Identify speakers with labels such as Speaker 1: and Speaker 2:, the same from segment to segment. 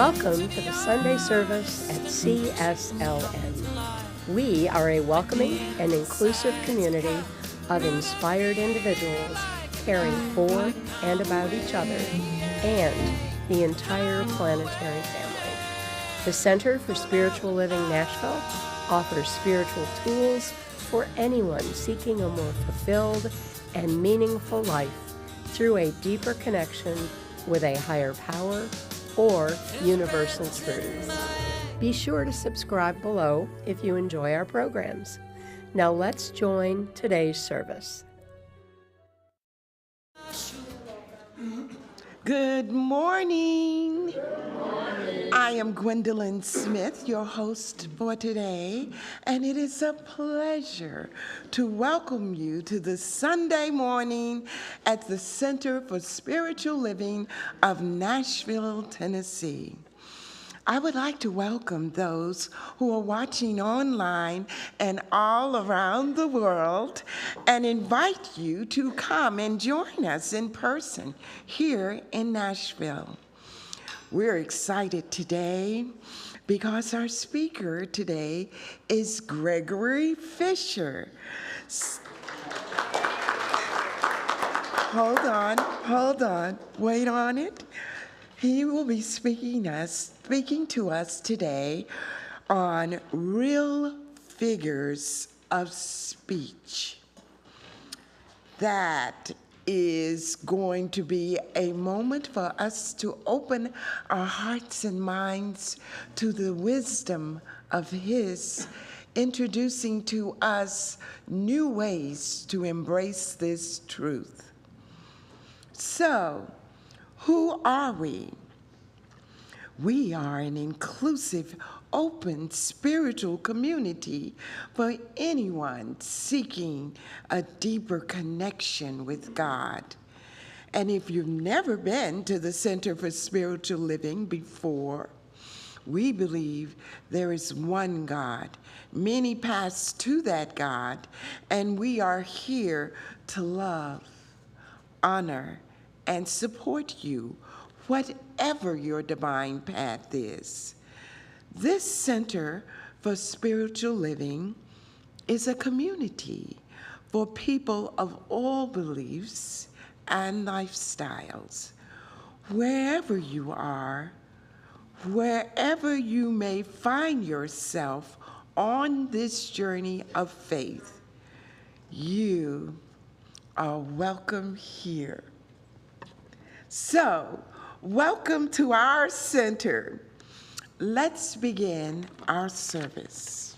Speaker 1: Welcome to the Sunday service at CSLN. We are a welcoming and inclusive community of inspired individuals caring for and about each other and the entire planetary family. The Center for Spiritual Living Nashville offers spiritual tools for anyone seeking a more fulfilled and meaningful life through a deeper connection with a higher power or universal truths. Be sure to subscribe below if you enjoy our programs. Now let's join today's service.
Speaker 2: Good morning. I am Gwendolyn Smith, your host for today, and it is a pleasure to welcome you to the Sunday morning at the Center for Spiritual Living of Nashville, Tennessee. I would like to welcome those who are watching online and all around the world and invite you to come and join us in person here in Nashville. We're excited today because our speaker today is Gregory Fisher. Hold on, wait on it. He will be speaking to us today on real figures of speech. That is going to be a moment for us to open our hearts and minds to the wisdom of his, introducing to us new ways to embrace this truth. So, who are we? We are an inclusive, open, spiritual community for anyone seeking a deeper connection with God. And if you've never been to the Center for Spiritual Living before, we believe there is one God. Many paths to that God, and we are here to love, honor, and support you, whatever your divine path is. This Center for Spiritual Living is a community for people of all beliefs and lifestyles. Wherever you are, wherever you may find yourself on this journey of faith, you are welcome here. So, welcome to our center. Let's begin our service.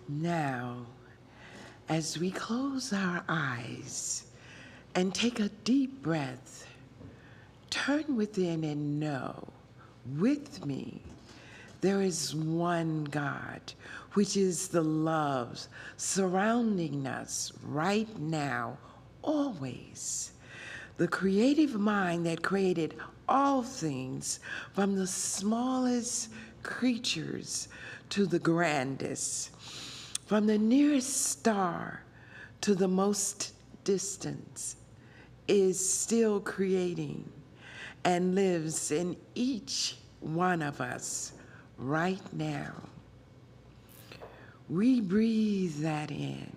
Speaker 2: Now, as we close our eyes and take a deep breath, turn within and know, with me, there is one God, which is the love surrounding us right now, always. The creative mind that created all things, from the smallest creatures to the grandest, from the nearest star to the most distant, is still creating and lives in each one of us right now. We breathe that in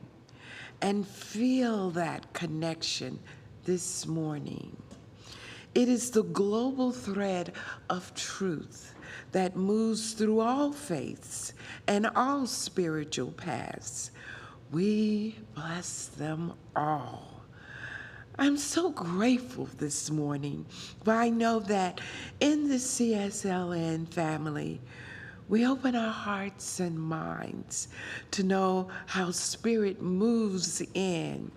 Speaker 2: and feel that connection this morning. It is the global thread of truth that moves through all faiths and all spiritual paths. We bless them all. I'm so grateful this morning, for I know that in the CSLN family, we open our hearts and minds to know how Spirit moves in,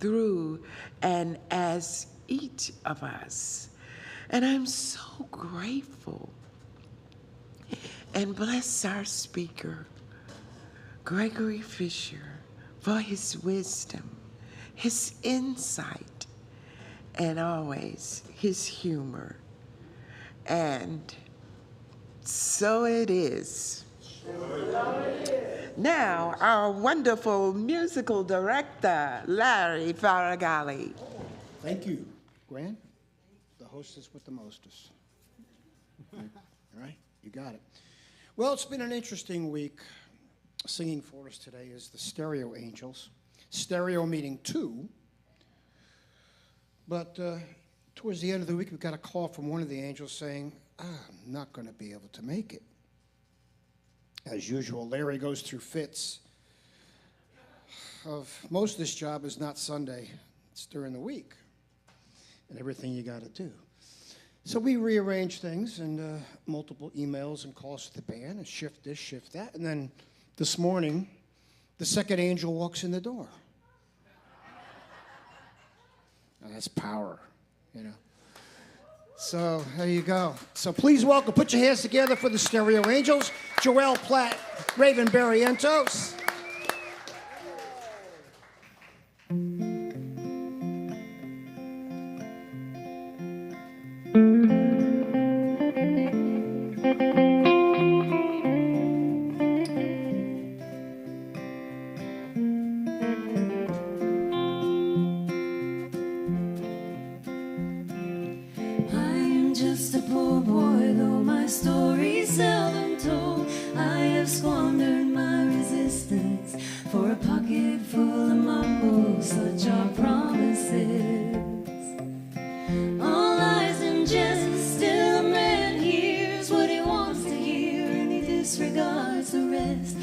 Speaker 2: through, and as each of us. And I'm so grateful. And bless our speaker, Gregory Fisher, for his wisdom, his insight, and always his humor. And so it is. Now, our wonderful musical director, Larry Faragalli.
Speaker 3: Thank you, Gran, the hostess with the mostest. All right, you got it. Well, it's been an interesting week. Singing for us today is the Stereo Angels. Stereo meaning two. But towards the end of the week, we got a call from one of the angels saying, I'm not going to be able to make it. As usual, Larry goes through fits of most of this job is not Sunday, it's during the week, and everything you got to do. So we rearrange things and multiple emails and calls to the band and shift this, shift that. And then this morning, the second angel walks in the door. Now, that's power, you know. So there you go. So please welcome, put your hands together for the Stereo Angels, Joel Platt, Raven Barrientos.
Speaker 4: Just a poor boy, though my story's seldom told. I have squandered my resistance for a pocket full of mumbles, such are promises. All lies and jest, still a man hears what he wants to hear, and he disregards the rest.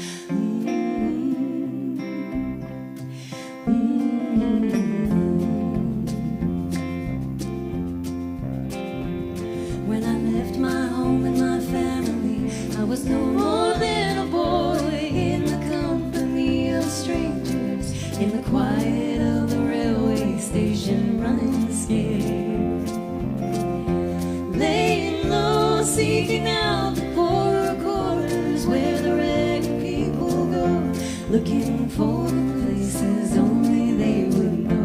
Speaker 4: When I left my home and my family, I was no more than a boy in the company of strangers, in the quiet of the railway station, running scared, laying low, seeking out the poorer quarters where the regular people go, looking for the places only they would know.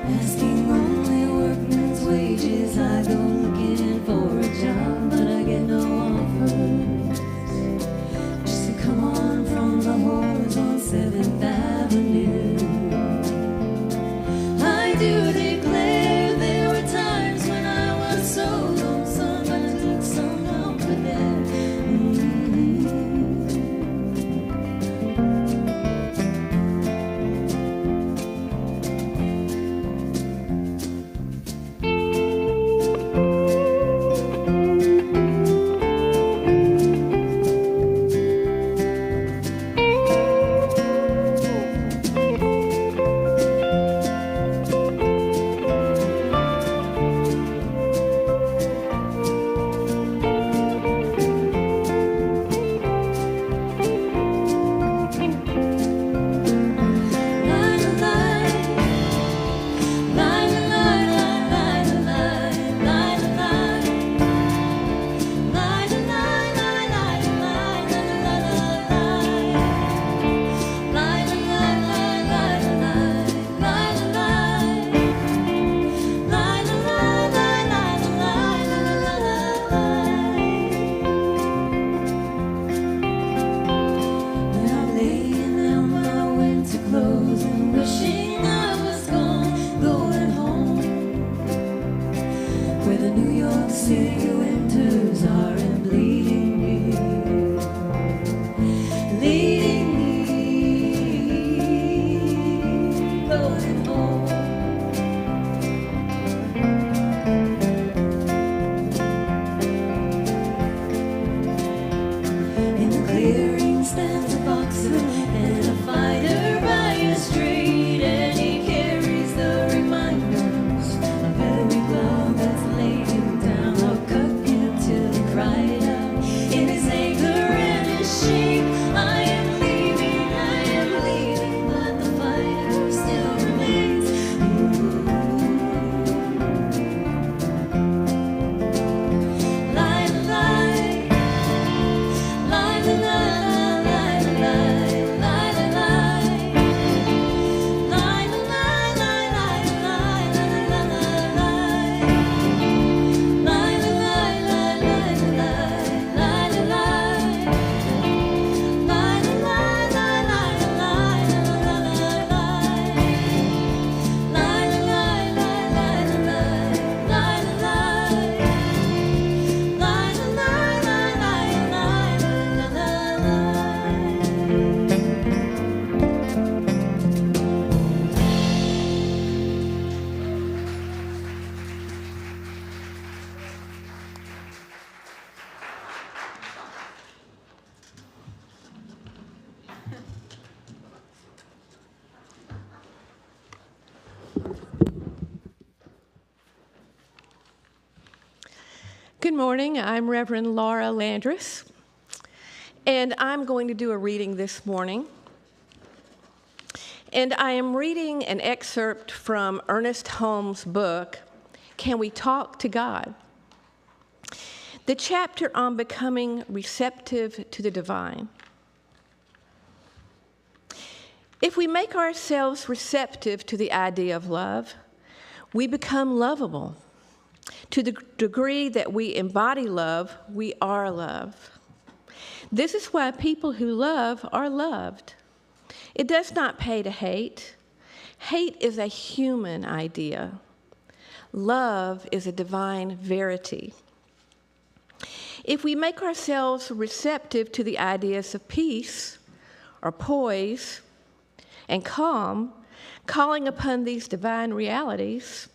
Speaker 4: Asking only workmen's wages, I go looking for a job, but I get no offers. Just to come on from the horizontal
Speaker 5: Good morning. I'm Reverend Laura Landris, and I'm going to do a reading this morning. And I am reading an excerpt from Ernest Holmes' book, Can We Talk to God? The chapter on becoming receptive to the divine. If we make ourselves receptive to the idea of love, we become lovable. To the degree that we embody love, we are love. This is why people who love are loved. It does not pay to hate. Hate is a human idea. Love is a divine verity. If we make ourselves receptive to the ideas of peace or poise and calm, calling upon these divine realities,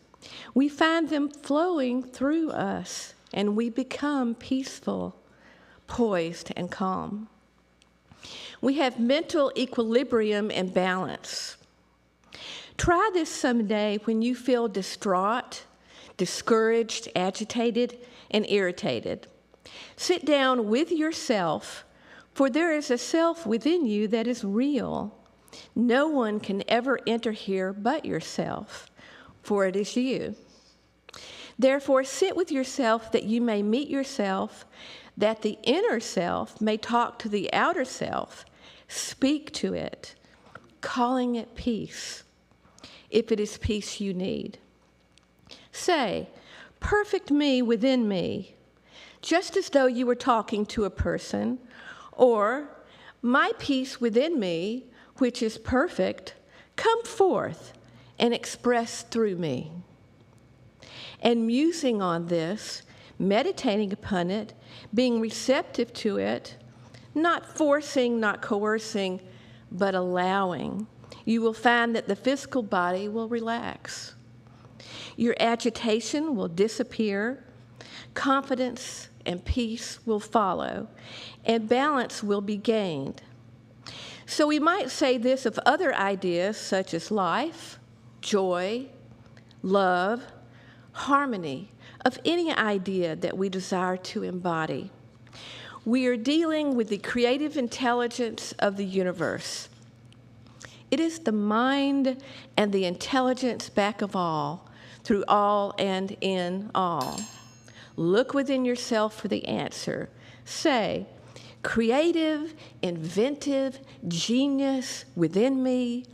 Speaker 5: we find them flowing through us, and we become peaceful, poised, and calm. We have mental equilibrium and balance. Try this someday when you feel distraught, discouraged, agitated, and irritated. Sit down with yourself, for there is a self within you that is real. No one can ever enter here but yourself, for it is you. Therefore, sit with yourself that you may meet yourself, that the inner self may talk to the outer self, speak to it, calling it peace, if it is peace you need. Say, perfect me within me, just as though you were talking to a person, or my peace within me, which is perfect, come forth and express through me. And musing on this, meditating upon it, being receptive to it, not forcing, not coercing, but allowing, you will find that the physical body will relax. Your agitation will disappear, confidence and peace will follow, and balance will be gained. So we might say this of other ideas such as life, joy, love, harmony, of any idea that we desire to embody. We are dealing with the creative intelligence of the universe. It is the mind and the intelligence back of all, through all and in all. Look within yourself for the answer. Say, creative, inventive, genius within me,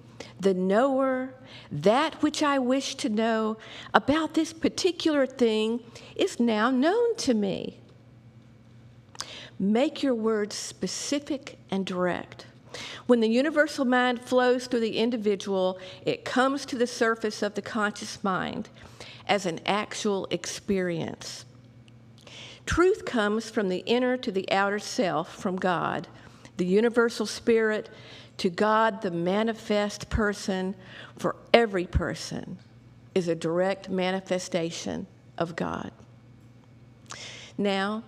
Speaker 5: the knower, that which I wish to know about this particular thing is now known to me. Make your words specific and direct. When the universal mind flows through the individual, it comes to the surface of the conscious mind as an actual experience. Truth comes from the inner to the outer self, from God, the universal spirit, to God, the manifest person. For every person is a direct manifestation of God. Now,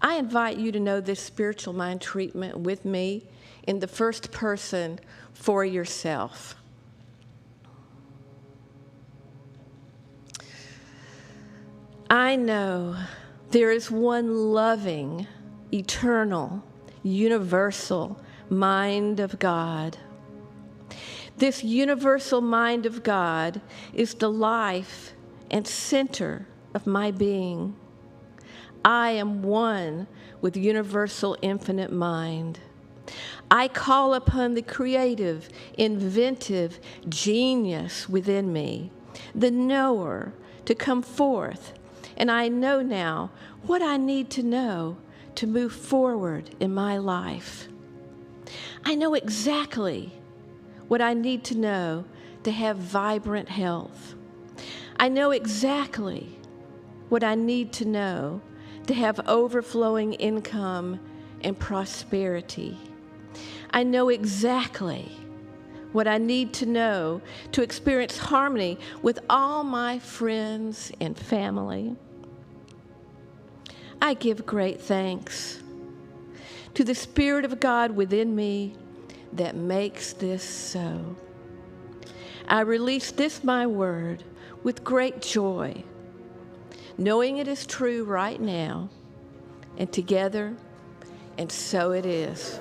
Speaker 5: I invite you to know this spiritual mind treatment with me in the first person for yourself. I know there is one loving, eternal, universal mind of God. This universal mind of God is the life and center of my being. I am one with universal infinite mind. I call upon the creative, inventive genius within me, the knower, to come forth. And I know now what I need to know to move forward in my life. I know exactly what I need to know to have vibrant health. I know exactly what I need to know to have overflowing income and prosperity. I know exactly what I need to know to experience harmony with all my friends and family. I give great thanks to the Spirit of God within me that makes this so. I release this my word with great joy, knowing it is true right now, and together, and so it is.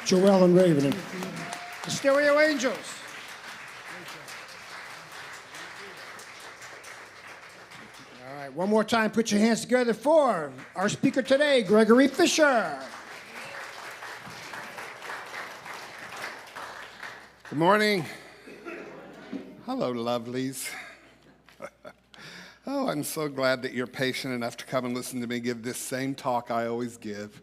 Speaker 3: Joel and Raven, and the Stereo Angels. All right, one more time, put your hands together for our speaker today, Gregory Fisher.
Speaker 6: Good morning. Hello, lovelies. Oh, I'm so glad that you're patient enough to come and listen to me give this same talk I always give.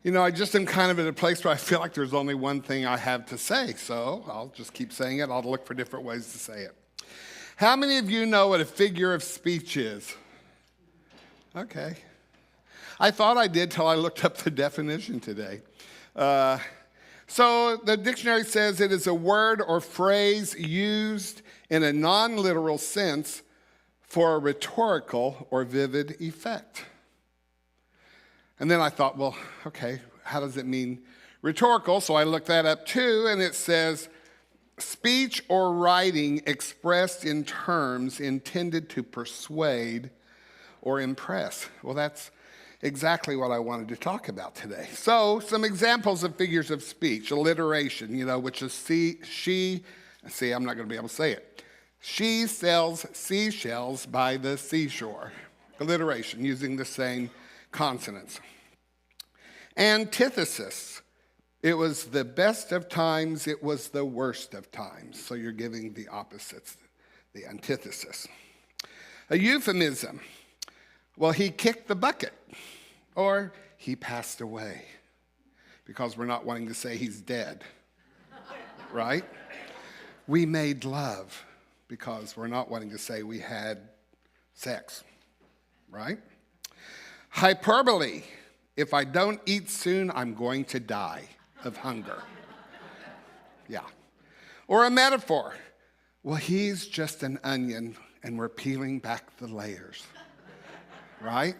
Speaker 6: You know, I just am kind of at a place where I feel like there's only one thing I have to say, so I'll just keep saying it. I'll look for different ways to say it. How many of you know what a figure of speech is? Okay. I thought I did till I looked up the definition today. So the dictionary says it is a word or phrase used in a non-literal sense for a rhetorical or vivid effect. And then I thought, well, okay, how does it mean rhetorical? So I looked that up too, and it says speech or writing expressed in terms intended to persuade or impress. Well, that's exactly what I wanted to talk about today. So, some examples of figures of speech. Alliteration, which is I'm not going to be able to say it. She sells seashells by the seashore. Alliteration, using the same consonants. Antithesis. It was the best of times, it was the worst of times. So you're giving the opposites, the antithesis. A euphemism. Well, he kicked the bucket, or he passed away, because we're not wanting to say he's dead, right? We made love, because we're not wanting to say we had sex, right? Hyperbole. If I don't eat soon, I'm going to die of hunger. Yeah. Or a metaphor. Well, he's just an onion, and we're peeling back the layers. Right?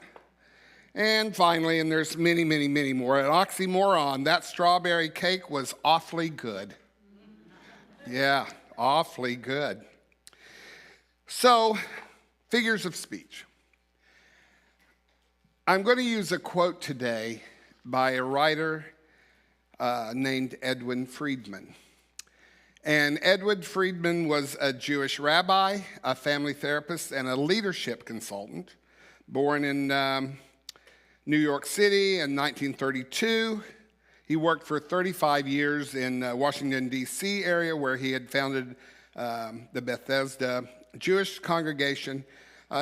Speaker 6: And finally, and there's many, many, many more, an oxymoron. That strawberry cake was awfully good. Yeah, awfully good. So, figures of speech. I'm going to use a quote today by a writer named Edwin Friedman. And Edwin Friedman was a Jewish rabbi, a family therapist, and a leadership consultant. Born in New York City in 1932, he worked for 35 years in Washington, D.C. area, where he had founded the Bethesda Jewish congregation.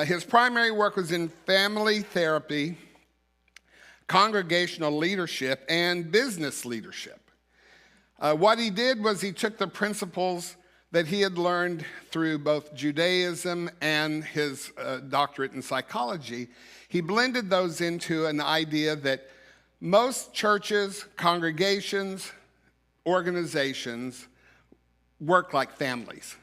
Speaker 6: His primary work was in family therapy, congregational leadership, and business leadership. What he did was he took the principles that he had learned through both Judaism and his doctorate in psychology. He blended those into an idea that most churches, congregations, organizations work like families.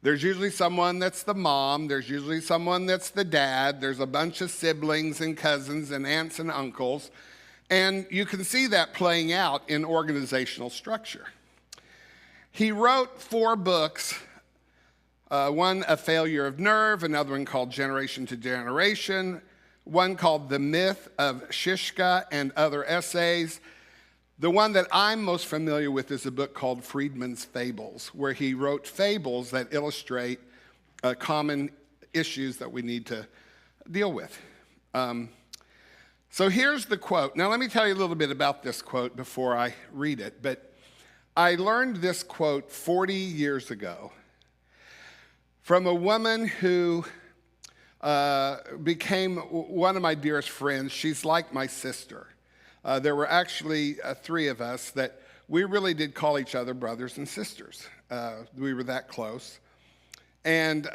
Speaker 6: There's usually someone that's the mom, there's usually someone that's the dad, there's a bunch of siblings and cousins and aunts and uncles, and you can see that playing out in organizational structure. He wrote 4 books, one, A Failure of Nerve, another one called Generation to Generation, one called The Myth of Shishka, and other essays. The one that I'm most familiar with is a book called Friedman's Fables, where he wrote fables that illustrate common issues that we need to deal with. So here's the quote. Now let me tell you a little bit about this quote before I read it, but I learned this quote 40 years ago from a woman who became one of my dearest friends. She's like my sister. There were actually 3 of us that we really did call each other brothers and sisters. We were that close. And,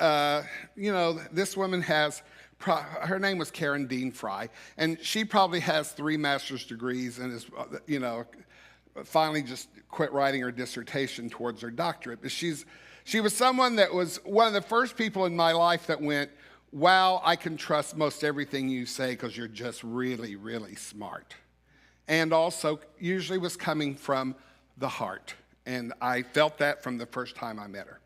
Speaker 6: this woman has, her name was Karen Dean Fry, and she probably has 3 master's degrees and is, finally just quit writing her dissertation towards her doctorate. But she was someone that was one of the first people in my life that went, wow, I can trust most everything you say because you're just really, really smart. And also usually was coming from the heart. And I felt that from the first time I met her.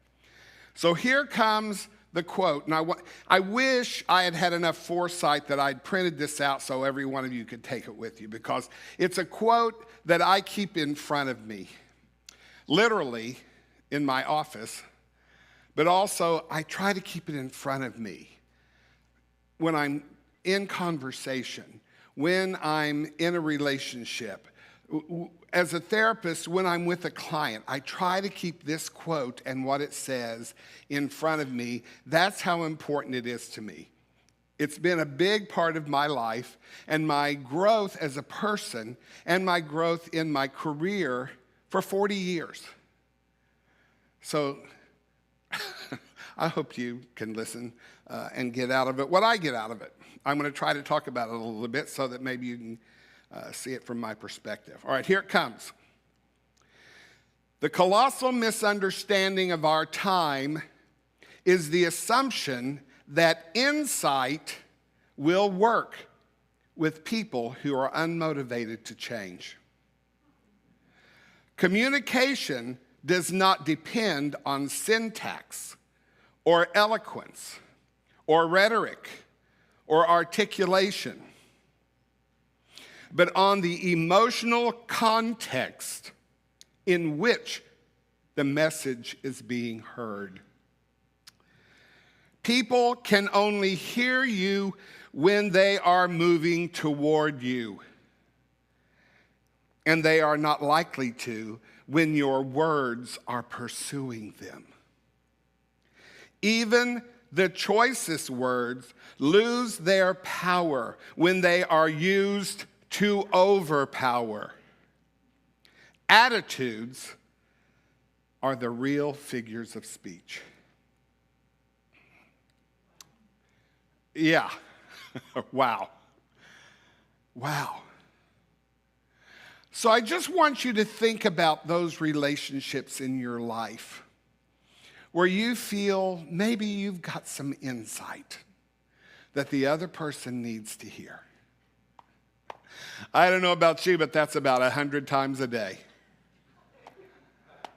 Speaker 6: So here comes the quote. And I wish I had had enough foresight that I'd printed this out so every one of you could take it with you, because it's a quote that I keep in front of me, literally in my office, but also I try to keep it in front of me when I'm in conversation, when I'm in a relationship, as a therapist, when I'm with a client, I try to keep this quote and what it says in front of me. That's how important it is to me. It's been a big part of my life and my growth as a person and my growth in my career for 40 years. So I hope you can listen and get out of it what I get out of it. I'm going to try to talk about it a little bit so that maybe you can see it from my perspective. All right, here it comes. The colossal misunderstanding of our time is the assumption that insight will work with people who are unmotivated to change. Communication does not depend on syntax or eloquence or rhetoric or articulation, but on the emotional context in which the message is being heard. People can only hear you when they are moving toward you, and they are not likely to when your words are pursuing them. Even the choicest words lose their power when they are used to overpower. Attitudes are the real figures of speech. Yeah. Wow. Wow. So I just want you to think about those relationships in your life where you feel maybe you've got some insight that the other person needs to hear. I don't know about you, but that's about 100 times a day.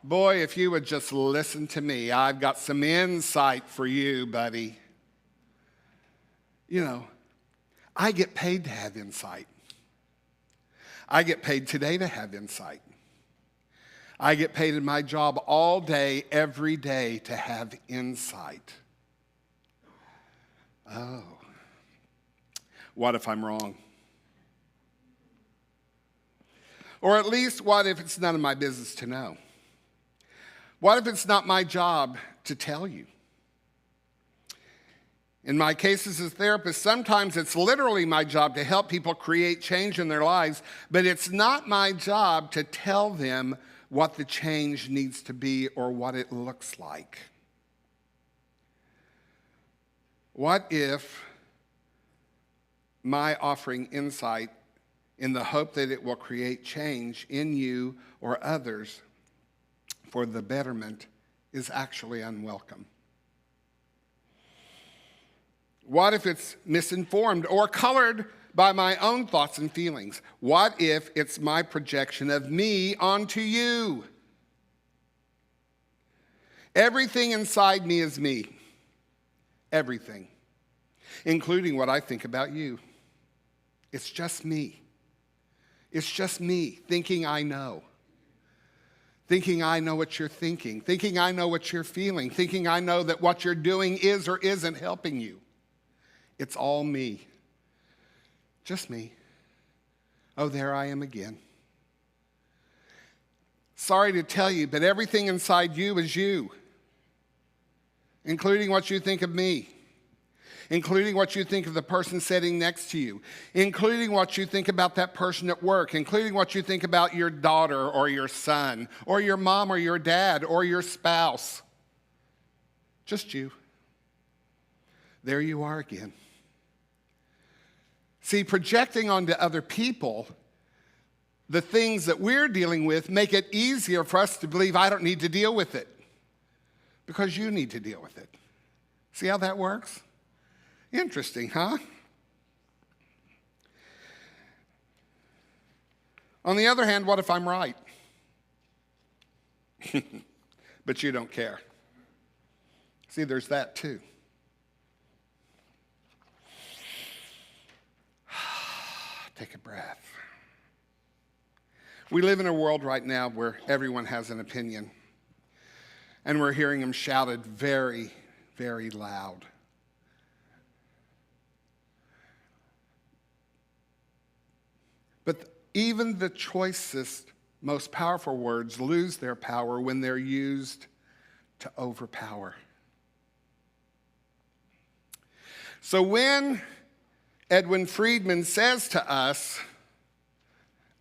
Speaker 6: Boy, if you would just listen to me, I've got some insight for you, buddy. You know, I get paid to have insight. I get paid today to have insight. I get paid in my job all day, every day to have insight. Oh, what if I'm wrong? Or at least, what if it's none of my business to know? What if it's not my job to tell you? In my cases as a therapist, sometimes it's literally my job to help people create change in their lives, but it's not my job to tell them what the change needs to be or what it looks like. What if my offering insight in the hope that it will create change in you or others for the betterment is actually unwelcome? What if it's misinformed or colored by my own thoughts and feelings? What if it's my projection of me onto you? Everything inside me is me. Everything. Including what I think about you. It's just me. It's just me thinking I know. Thinking I know what you're thinking. Thinking I know what you're feeling. Thinking I know that what you're doing is or isn't helping you. It's all me. Just me. Oh, there I am again. Sorry to tell you, but everything inside you is you. Including what you think of me. Including what you think of the person sitting next to you. Including what you think about that person at work. Including what you think about your daughter or your son. Or your mom or your dad or your spouse. Just you. There you are again. See, projecting onto other people the things that we're dealing with make it easier for us to believe I don't need to deal with it because you need to deal with it. See how that works? Interesting, huh? On the other hand, what if I'm right? But you don't care. See, there's that too. Take a breath. We live in a world right now where everyone has an opinion, and we're hearing them shouted very, very loud. But even the choicest most powerful words lose their power when they're used to overpower. So when Edwin Friedman says to us,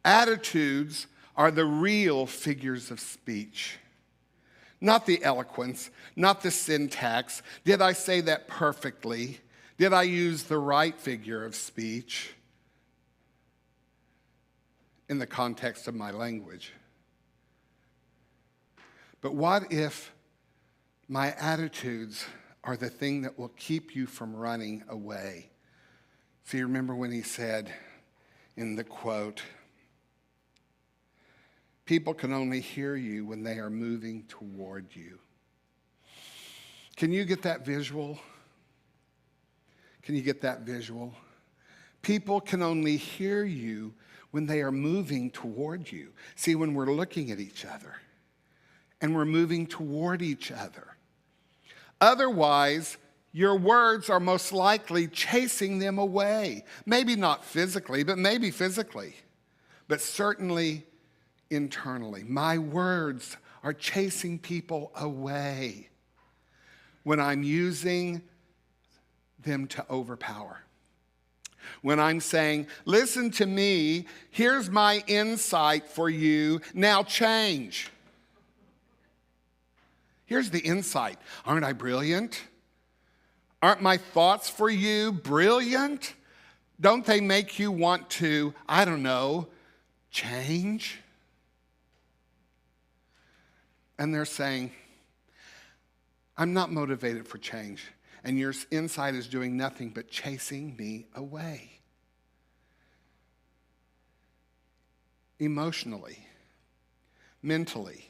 Speaker 6: attitudes are the real figures of speech, not the eloquence, not the syntax. Did I say that perfectly? Did I use the right figure of speech in the context of my language? But what if my attitudes are the thing that will keep you from running away? So you remember when he said in the quote, people can only hear you when they are moving toward you. Can you get that visual? Can you get that visual? People can only hear you when they are moving toward you. See, when we're looking at each other and we're moving toward each other. Otherwise, your words are most likely chasing them away. Maybe not physically, but maybe physically. But certainly internally. My words are chasing people away when I'm using them to overpower. When I'm saying, listen to me, here's my insight for you, now change. Here's the insight. Aren't I brilliant? Aren't my thoughts for you brilliant? Don't they make you want to, I don't know, change? And they're saying, I'm not motivated for change. And your insight is doing nothing but chasing me away. Emotionally, mentally,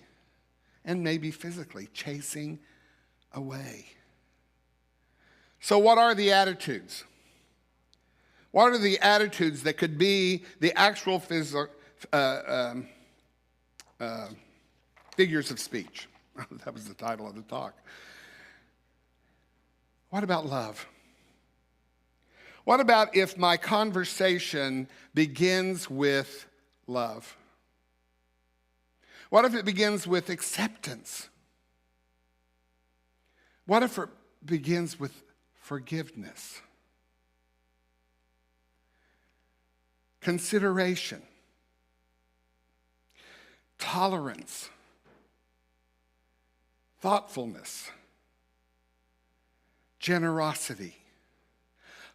Speaker 6: and maybe physically, chasing away. So what are the attitudes? What are the attitudes that could be the actual figures of speech? That was the title of the talk. What about love? What about if my conversation begins with love? What if it begins with acceptance? What if it begins with forgiveness? Consideration, tolerance, thoughtfulness, generosity.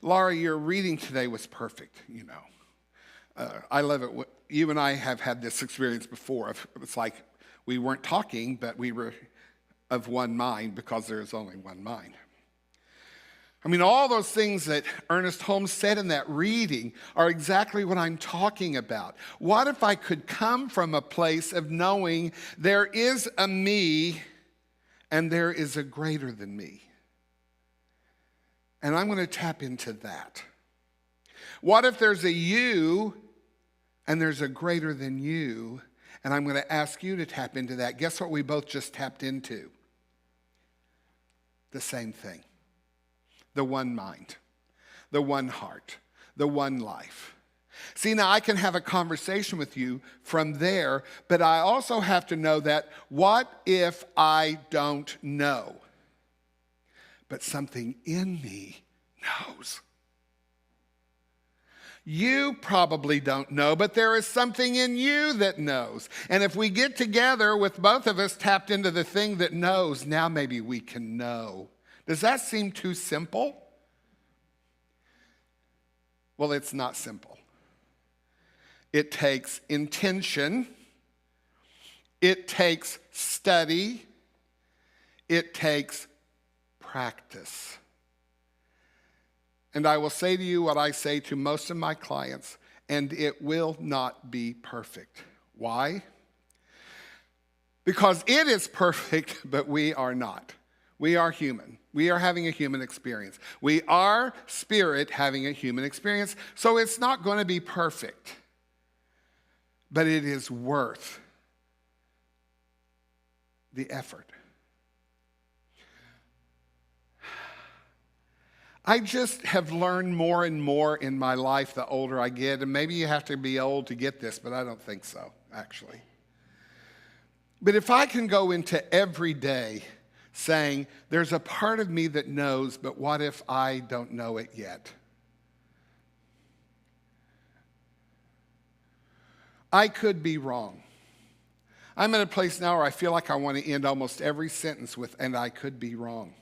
Speaker 6: Laura, your reading today was perfect, you know. I love it. You and I have had this experience before. It's like we weren't talking, but we were of one mind because there is only one mind. I mean, all those things that Ernest Holmes said in that reading are exactly what I'm talking about. What if I could come from a place of knowing there is a me and there is a greater than me? And I'm going to tap into that. What if there's a you and there's a greater than you, and I'm going to ask you to tap into that? Guess what we both just tapped into? The same thing. The one mind, the one heart, the one life. See, now I can have a conversation with you from there, but I also have to know that what if I don't know? But something in me knows. You probably don't know, but there is something in you that knows. And if we get together with both of us tapped into the thing that knows, now maybe we can know. Does that seem too simple? Well, it's not simple. It takes intention. It takes study. It takes practice. And I will say to you what I say to most of my clients, and it will not be perfect. Why? Because it is perfect, but we are not. We are human. We are having a human experience. We are spirit having a human experience, so it's not going to be perfect. But it is worth the effort. I just have learned more and more in my life the older I get, and maybe you have to be old to get this, but I don't think so, actually. But if I can go into every day saying, there's a part of me that knows, but what if I don't know it yet? I could be wrong. I'm in a place now where I feel like I want to end almost every sentence with, and I could be wrong.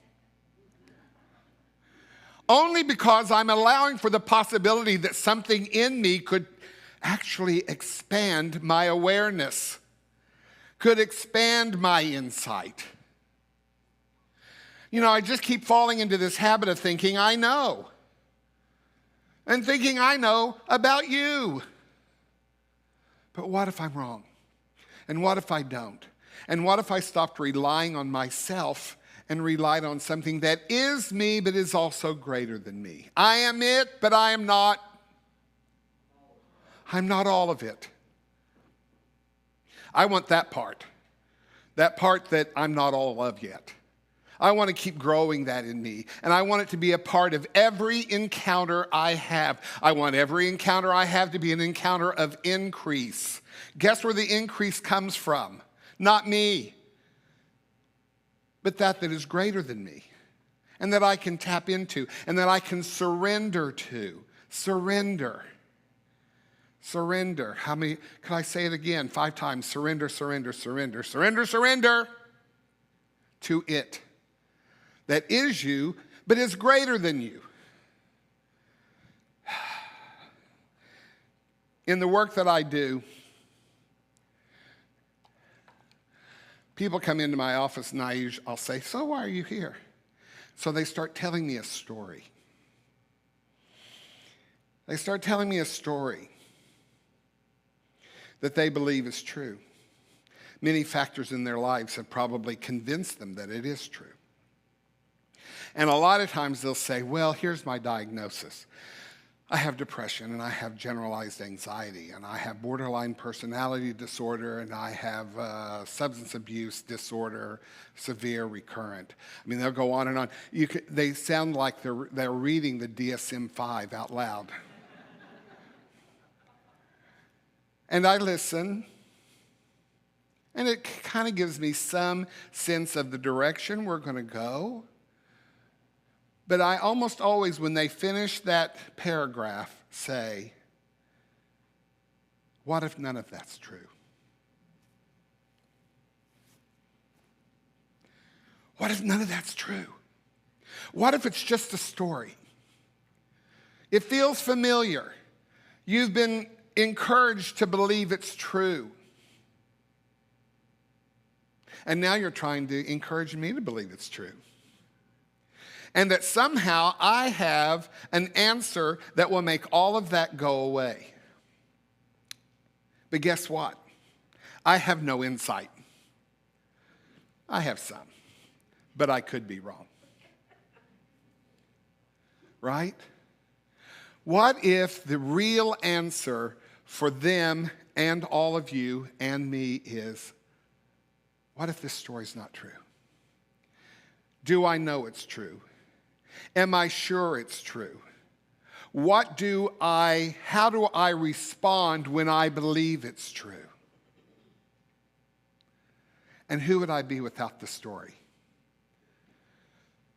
Speaker 6: Only because I'm allowing for the possibility that something in me could actually expand my awareness, could expand my insight. You know, I just keep falling into this habit of thinking I know, and thinking I know about you. But what if I'm wrong? And what if I don't? And what if I stopped relying on myself and relied on something that is me but is also greater than me? I am it, but I am not. I'm not all of it. I want that part that I'm not all of yet. I want to keep growing that in me, and I want it to be a part of every encounter I have. I want every encounter I have to be an encounter of increase. Guess where the increase comes from? Not me, but that is greater than me, and that I can tap into, and that I can surrender to. Surrender. Surrender. How many? Can I say it again 5 times? Surrender, surrender, surrender, surrender, surrender to it. That is you, but is greater than you. In the work that I do, people come into my office and I'll say, so why are you here? So they start telling me a story. They start telling me a story that they believe is true. Many factors in their lives have probably convinced them that it is true. And a lot of times they'll say, well, here's my diagnosis. I have depression, and I have generalized anxiety, and I have borderline personality disorder, and I have substance abuse disorder, severe, recurrent. I mean, they'll go on and on. They sound like they're reading the DSM-5 out loud. And I listen, and it kind of gives me some sense of the direction we're going to go. But I almost always, when they finish that paragraph, say, what if none of that's true? What if none of that's true? What if it's just a story? It feels familiar. You've been encouraged to believe it's true. And now you're trying to encourage me to believe it's true. And that somehow I have an answer that will make all of that go away. But guess what? I have no insight. I have some, but I could be wrong. Right? What if the real answer for them and all of you and me is, what if this story's not true? Do I know it's true? Am I sure it's true? How do I respond when I believe it's true? And who would I be without the story?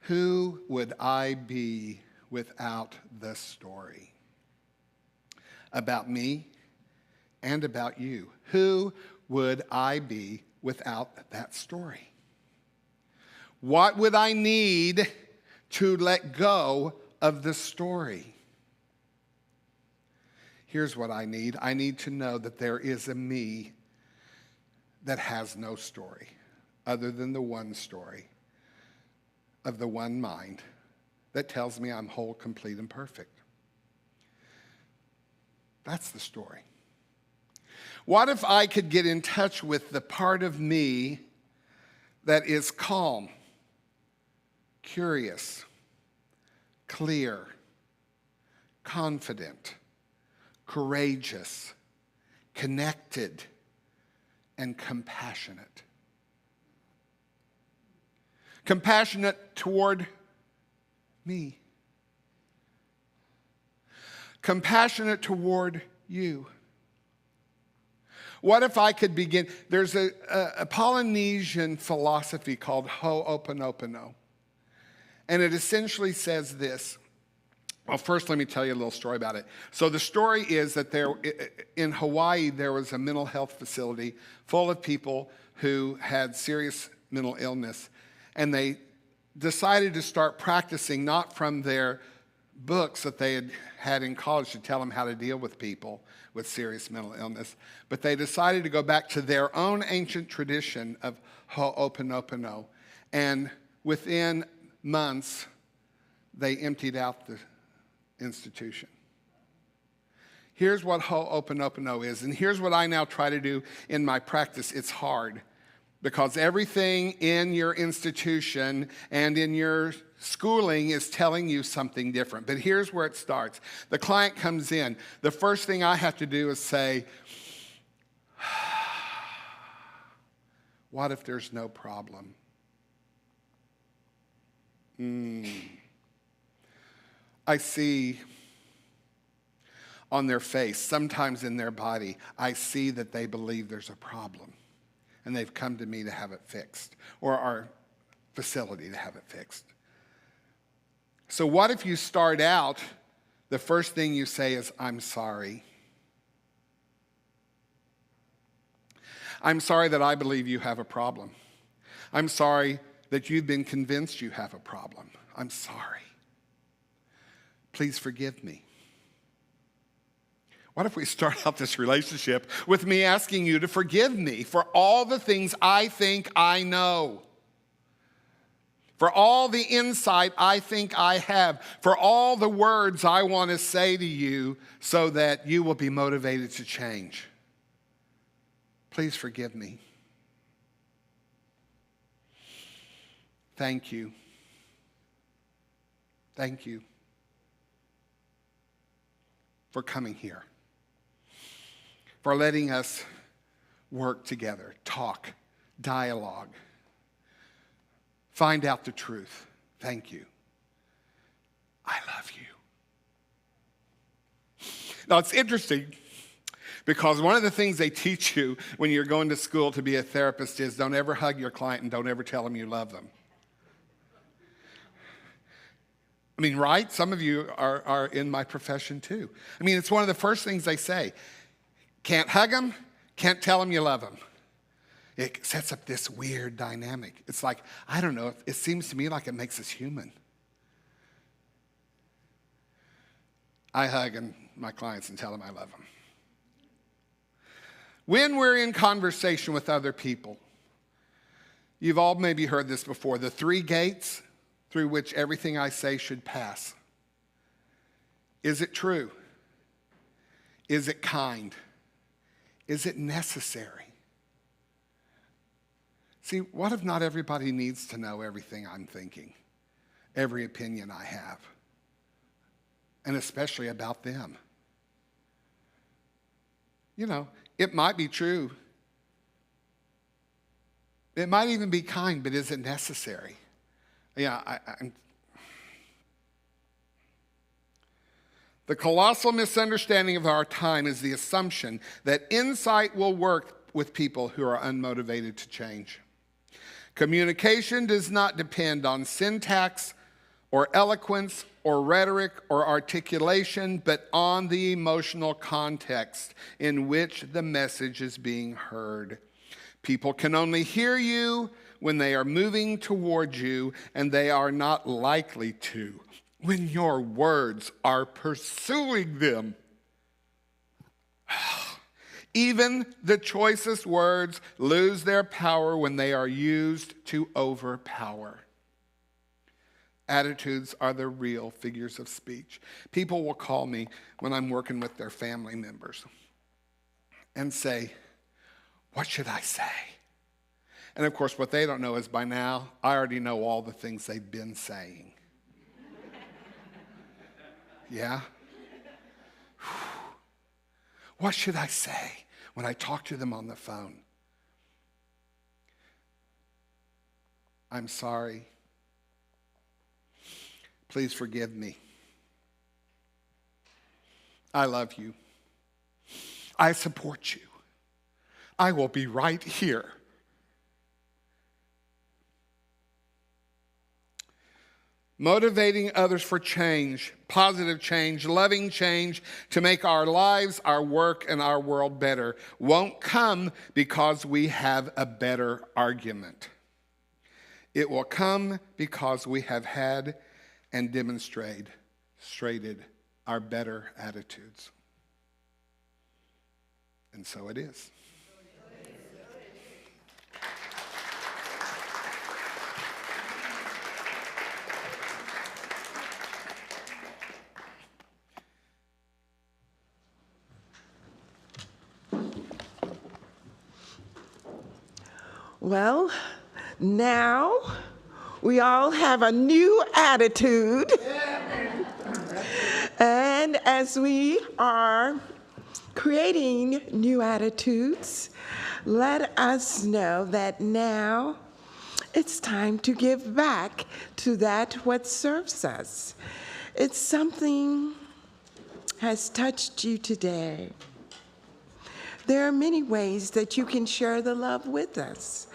Speaker 6: Who would I be without the story? About me and about you. Who would I be without that story? What would I need to let go of the story? Here's what I need. I need to know that there is a me that has no story other than the one story of the one mind that tells me I'm whole, complete, and perfect. That's the story. What if I could get in touch with the part of me that is calm, curious, clear, confident, courageous, connected, and compassionate? Compassionate toward me. Compassionate toward you. What if I could begin? There's a Polynesian philosophy called Ho'oponopono. And it essentially says this. Well, first, let me tell you a little story about it. So the story is that in Hawaii, there was a mental health facility full of people who had serious mental illness. And they decided to start practicing not from their books that they had in college to tell them how to deal with people with serious mental illness, but they decided to go back to their own ancient tradition of Ho'oponopono. And within months, they emptied out the institution. Here's what Ho'oponopono is, and here's what I now try to do in my practice. It's hard because everything in your institution and in your schooling is telling you something different. But here's where it starts. The client comes in. The first thing I have to do is say, what if there's no problem? I see on their face, sometimes in their body, I see that they believe there's a problem. And they've come to me to have it fixed, or our facility to have it fixed. So what if you start out, the first thing you say is, I'm sorry. I'm sorry that I believe you have a problem. I'm sorry that you've been convinced you have a problem. I'm sorry. Please forgive me. What if we start out this relationship with me asking you to forgive me for all the things I think I know, for all the insight I think I have, for all the words I want to say to you so that you will be motivated to change. Please forgive me. Thank you. Thank you for coming here, for letting us work together, talk, dialogue, find out the truth. Thank you. I love you. Now, it's interesting because one of the things they teach you when you're going to school to be a therapist is don't ever hug your client and don't ever tell them you love them. I mean, right? Some of you are in my profession too. I mean, it's one of the first things they say. Can't hug them, can't tell them you love them. It sets up this weird dynamic. It's like, I don't know, it seems to me like it makes us human. I hug my clients and tell them I love them. When we're in conversation with other people, you've all maybe heard this before, the 3 gates through which everything I say should pass. Is it true? Is it kind? Is it necessary? See, what if not everybody needs to know everything I'm thinking, every opinion I have, and especially about them? You know, it might be true. It might even be kind, but is it necessary? Yeah, The colossal misunderstanding of our time is the assumption that insight will work with people who are unmotivated to change. Communication does not depend on syntax or eloquence or rhetoric or articulation, but on the emotional context in which the message is being heard. People can only hear you when they are moving toward you, and they are not likely to when your words are pursuing them. Even the choicest words lose their power when they are used to overpower. Attitudes are the real figures of speech. People will call me when I'm working with their family members and say, what should I say? And of course, what they don't know is by now, I already know all the things they've been saying. Yeah? What should I say when I talk to them on the phone? I'm sorry. Please forgive me. I love you. I support you. I will be right here. Motivating others for change, positive change, loving change to make our lives, our work, and our world better won't come because we have a better argument. It will come because we have had and demonstrated our better attitudes. And so it is.
Speaker 2: Well, now we all have a new attitude. And as we are creating new attitudes, let us know that now it's time to give back to that what serves us. It's something has touched you today. There are many ways that you can share the love with us,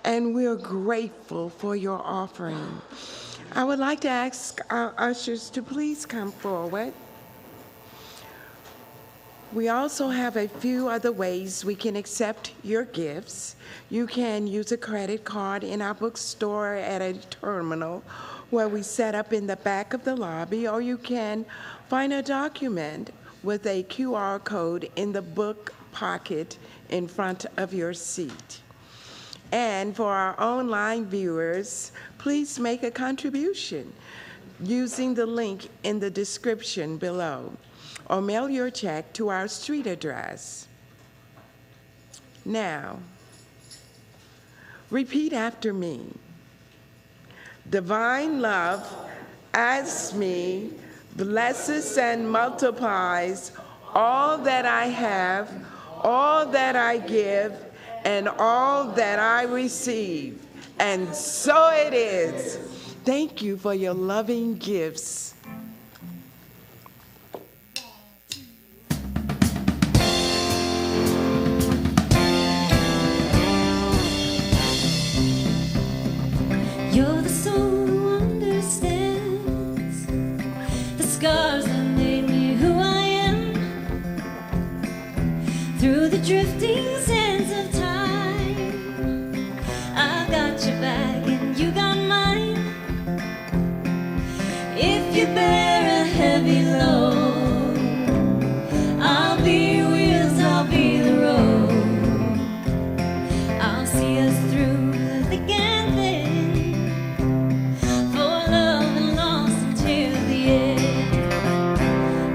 Speaker 2: and we're grateful for your offering. I would like to ask our ushers to please come forward. We also have a few other ways we can accept your gifts. You can use a credit card in our bookstore at a terminal where we set up in the back of the lobby, or you can find a document with a QR code in the book pocket in front of your seat. And for our online viewers, please make a contribution using the link in the description below, or mail your check to our street address. Now, repeat after me. Divine love as me blesses and multiplies all that I have, all that I give, and all that I receive. And so it is. Thank you for your loving gifts.
Speaker 4: You're the soul who understands the scars that made me who I am. Through the drifting sands of time, I got your back and you got mine. If you bear a heavy load, I'll be your wheels, I'll be the road. I'll see us through the thick and thin, for love and loss until the end.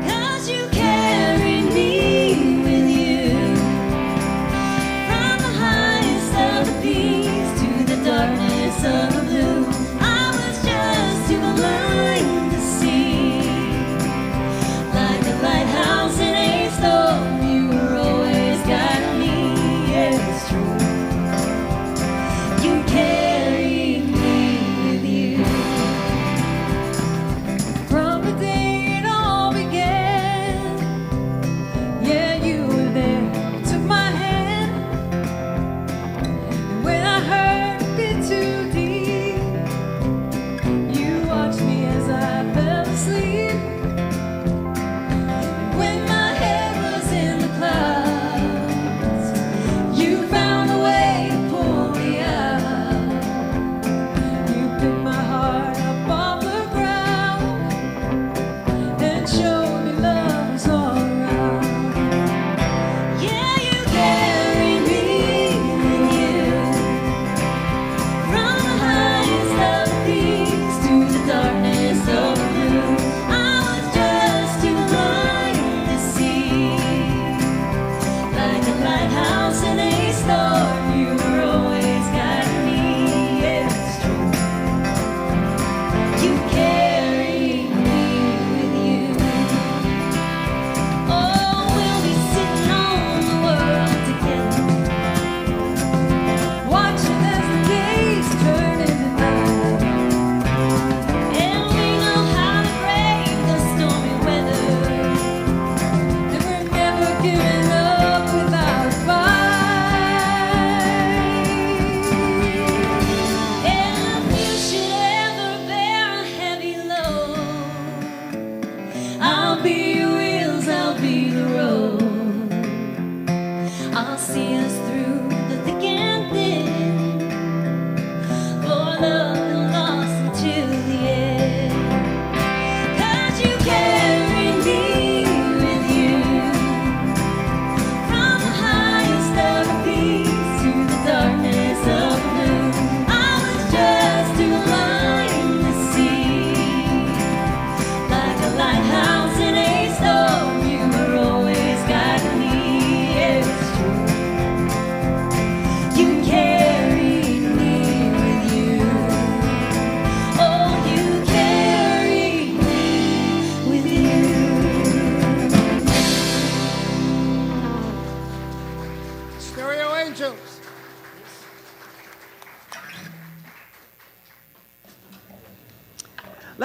Speaker 4: 'Cause you carry me with you, from the highest of the peaks to the darkness of the blue. I was just too blind to see, like a lighthouse in a storm. You were always guiding me. Yeah, it's true. You carried me with you. From the day it all began, yeah, you were there, took my hand. And when I hurt a bit too deep, you watched me as I fell asleep. And when my head was in the clouds, you found a way to pull me out. You picked my heart up off the ground and showed me love was all around. Yeah, you carried me with you, from the highest of the peaks to the darkness of the blue. I was just too blind to see, like a lighthouse in a storm. You were always guiding me. Yeah, it's true. You carried me with you.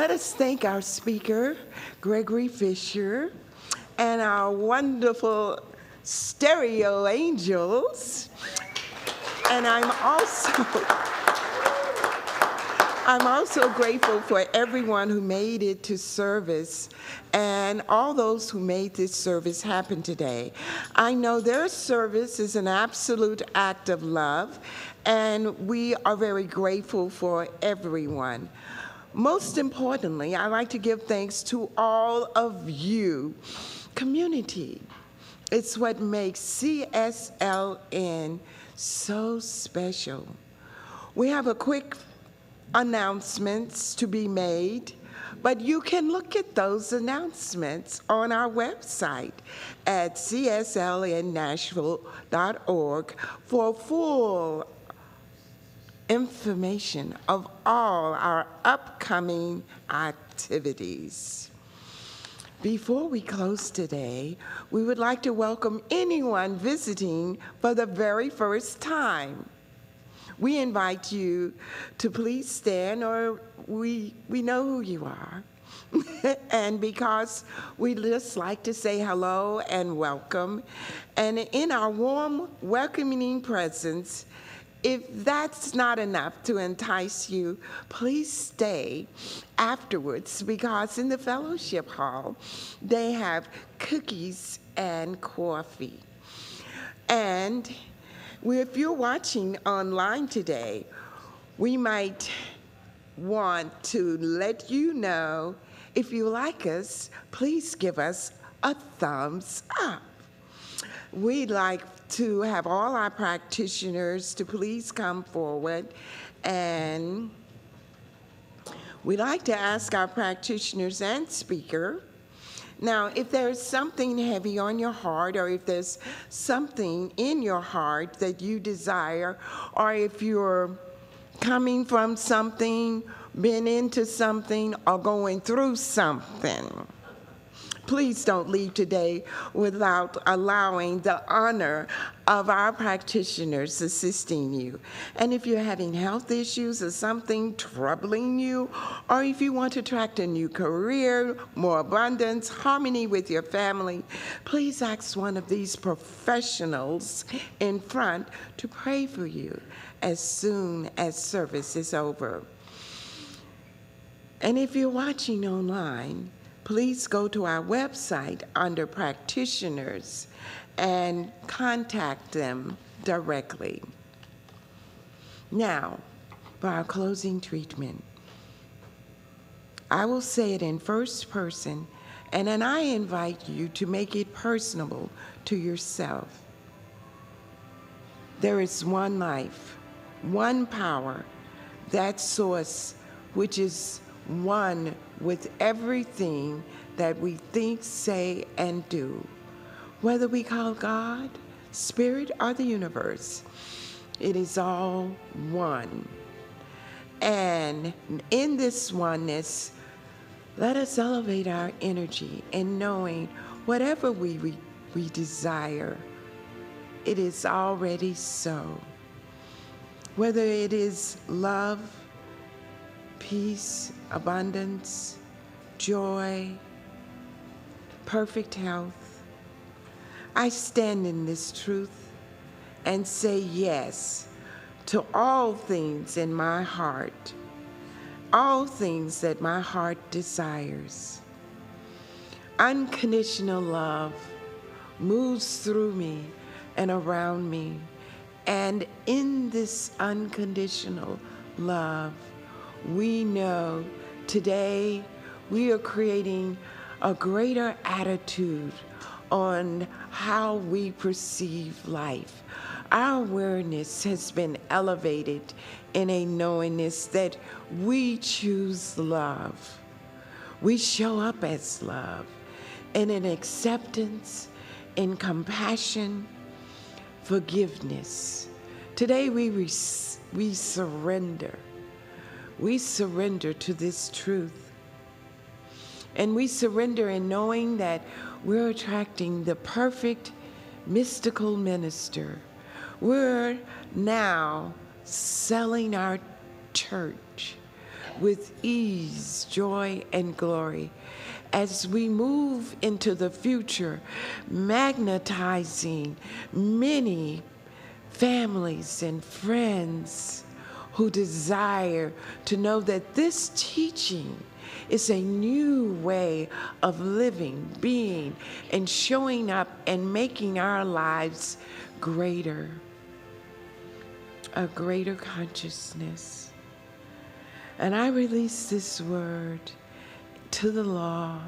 Speaker 2: Let us thank our speaker, Gregory Fisher, and our wonderful stereo angels. And I'm also grateful for everyone who made it to service and all those who made this service happen today. I know their service is an absolute act of love, and we are very grateful for everyone. Most importantly, I'd like to give thanks to all of you. Community, it's what makes CSLN so special. We have a quick announcements to be made, but you can look at those announcements on our website at cslnnashville.org for full information of all our upcoming activities. Before we close today, we would like to welcome anyone visiting for the very first time. We invite you to please stand, or we know who you are. And because we just like to say hello and welcome, and in our warm, welcoming presence, if that's not enough to entice you, please stay afterwards, because in the fellowship hall, they have cookies and coffee. And if you're watching online today, we might want to let you know, if you like us, please give us a thumbs up. We'd like to have all our practitioners to please come forward, and we'd like to ask our practitioners and speaker, now, if there's something heavy on your heart, or if there's something in your heart that you desire, or if you're coming from something, been into something, or going through something, please don't leave today without allowing the honor of our practitioners assisting you. And if you're having health issues or something troubling you, or if you want to attract a new career, more abundance, harmony with your family, please ask one of these professionals in front to pray for you as soon as service is over. And if you're watching online, please go to our website under practitioners and contact them directly. Now, for our closing treatment, I will say it in first person, and then I invite you to make it personable to yourself. There is one life, one power, that source which is one with everything that we think, say, and do. Whether we call God, Spirit, or the universe, it is all one. And in this oneness, let us elevate our energy in knowing whatever we desire, it is already so. Whether it is love, peace, abundance, joy, perfect health, I stand in this truth and say yes to all things in my heart, all things that my heart desires. Unconditional love moves through me and around me, and in this unconditional love, we know today we are creating a greater attitude on how we perceive life. Our awareness has been elevated in a knowingness that we choose love. We show up as love, and in acceptance, in compassion, forgiveness. Today we surrender. We surrender to this truth. And we surrender in knowing that we're attracting the perfect mystical minister. We're now selling our church. with ease, joy, and glory as we move into the future, magnetizing many families and friends who desire to know that this teaching is a new way of living, being, and showing up and making our lives greater, a greater consciousness. And I release this word to the law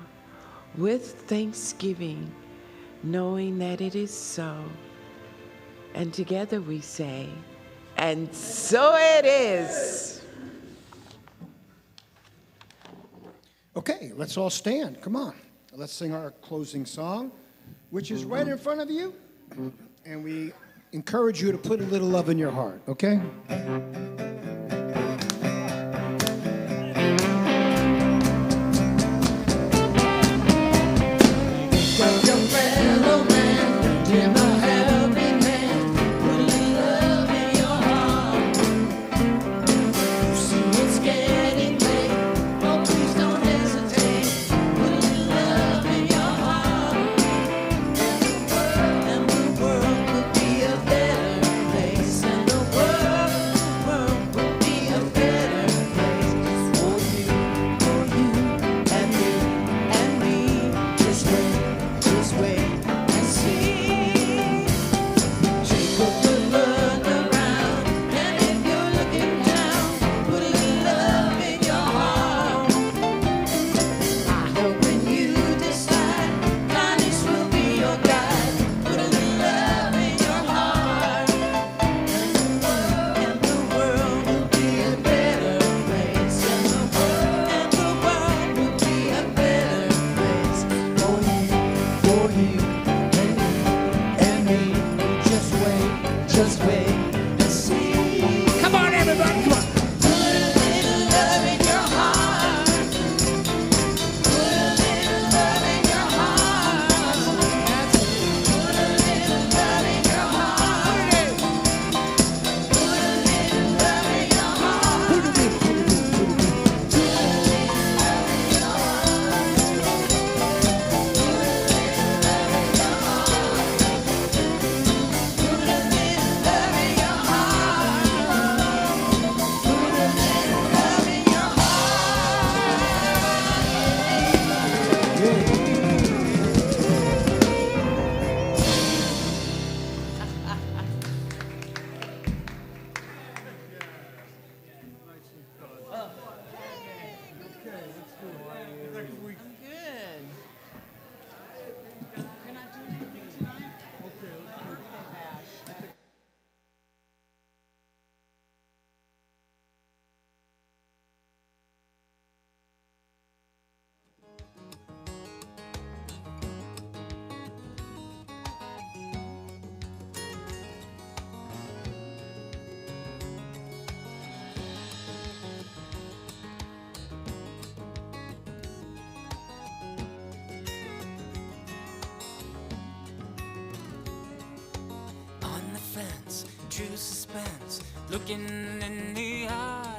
Speaker 2: with thanksgiving, knowing that it is so. And together we say, and so it is.
Speaker 3: Okay, let's all stand. Come on. Let's sing our closing song, which is right in front of you. And we encourage you to put a little love in your heart, okay?
Speaker 7: True suspense, looking in the eye